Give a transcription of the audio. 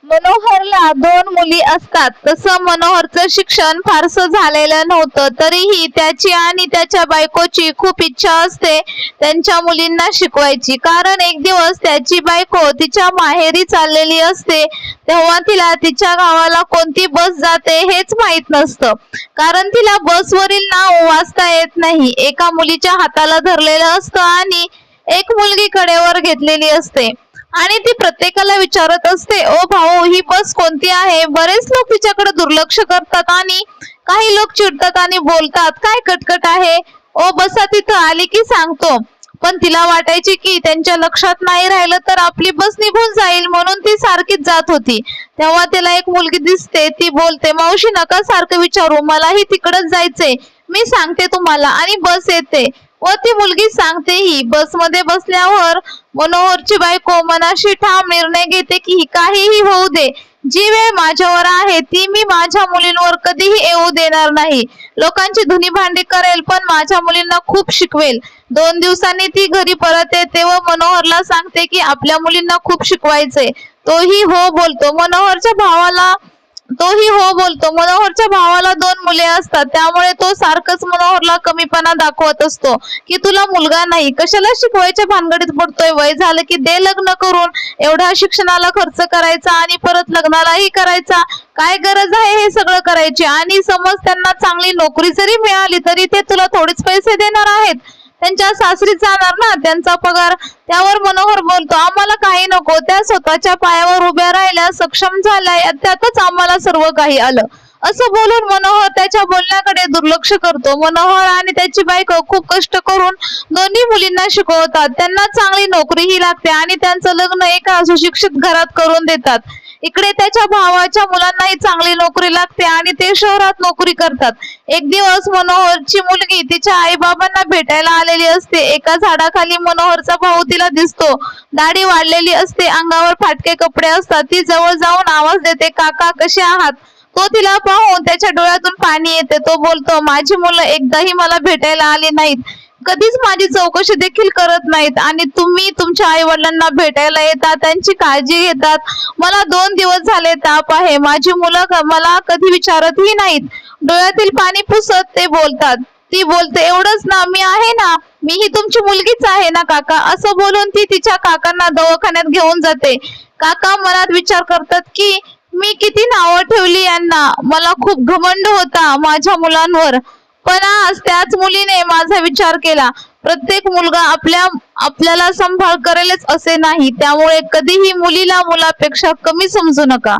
मनोहरला दोन मुली असतात. तसं मनोहरचं शिक्षण फारसं झालेलं नव्हतं, तरीही त्याची आणि त्याच्या बायकोची खूप इच्छा असते त्यांच्या मुलींना शिकवायची. कारण एक दिवस त्याची बायको तिच्या माहेरी चाललेली असते, तेव्हा तिला तिच्या गावाला कोणती बस जाते हेच माहित नसतं. कारण तिला बसवरील नाव वाचता येत नाही. एका मुलीच्या हाताला धरलेलं असतं आणि एक मुलगी कडेवर घेतलेली असते आणि ती प्रत्येकाला विचारत असते, ओ भाऊ, ही बस कोणती आहे? बरेच लोक तिच्याकडे दुर्लक्ष करतात आणि काही लोक चिडतात आणि बोलतात, काय कटकट आहे, ओ बसा, तिथं आली की सांगतो. पण तिला वाटायची की त्यांच्या लक्षात नाही राहिलं तर आपली बस निघून जाईल, म्हणून ती सारखीच जात होती. तेव्हा तिला एक मुलगी दिसते. ती बोलते, मावशी नका सारखं विचारू, मलाही तिकडच जायचंय, मी सांगते तुम्हाला, आणि बस येते. व ती मुलगी सांगतेही. बसमध्ये बसल्यावर मनोहरची बायको मनाशी ठाम निर्णय घेते की काहीही होऊ दे, जी वेळ माझ्यावर आहे ती मी माझ्या मुलींवर कधीही येऊ देणार नाही. लोकांची धुनी भांडी करेल, पण माझ्या मुलींना खूप शिकवेल. 2 दिवसांनी ती घरी परत येते व मनोहरला सांगते की आपल्या मुलींना खूप शिकवायचंय. तोही हो बोलतो. मनोहरच्या भावाला 2 मुले असतात, त्यामुळे तो सारखंच मनोहरला कमीपणा दाखवत असतो की तुला मुलगा नाही, कशाला शिकवायच्या भानगडीत पडतोय, वय झालं की दे लग्न करून, एवढा शिक्षणाला खर्च करायचा आणि परत लग्नालाही करायचा, काय गरज आहे हे सगळं करायची? आणि समज त्यांना चांगली नोकरी जरी मिळाली तरी ते तुला थोडीच पैसे देणार आहेत, त्यांच्या सासरी जाणार ना त्यांचा पगार. त्यावर मनोहर बोलतो, आम्हाला काही नको, त्या स्वतःच्या पायावर उभ्या राहिल्या, सक्षम झाल्या, त्यातच आम्हाला सर्व काही आलं. असं बोलून मनोहर त्याच्या बोलण्याकडे दुर्लक्ष करतो. मनोहर आणि त्याची बायको खूप कष्ट करून दोन्ही मुलींना शिकवतात, त्यांना चांगली नोकरीही लागते आणि त्यांचं लग्न एका सुशिक्षित घरात करून देतात. इकडे त्याच्या भावाच्या मुलांनाही चांगली नोकरी लागते आणि ते शहरात नोकरी करतात. एक दिवस मनोहरची मुलगी तिच्या आई बाबांना भेटायला आलेली असते. एका झाडाखाली मनोहरचा भाऊ तिला दिसतो. दाढी वाढलेली असते, अंगावर फाटके कपडे असतात. ती जवळ जाऊन आवाज देते, काका कसे आहात? तो तिला पाहून त्याच्या डोळ्यातून पाणी येते. तो बोलतो, माझी मुलं एकदाही मला भेटायला आली नाहीत, कधीच माझी चौकशी देखील करत नाहीत, आणि तुम्ही तुमच्या आई वडिलांना भेटायला येतात, त्यांची काळजी घेतात. मला 2 दिवस झाले ताप आहे, माझी मुलं मला कधी विचारतही नाहीत. डोळ्यातील पाणी पुसत ते बोलतात. ती बोलते, एवढंच ना, मी आहे ना, मी ही तुमची मुलगीच आहे ना काका. असं बोलून ती तिच्या काकांना दवाखान्यात घेऊन जाते. काका मनात विचार करतात की मी किती नावं ठेवली यांना, मला खूप घमंड होता माझ्या मुलांवर, पण आज त्याच मुलीने माझा विचार केला. प्रत्येक मुलगा आपल्याला सांभाळ करेलच असे नाही, त्यामुळे कधीही मुलीला मुलापेक्षा कमी समजू नका.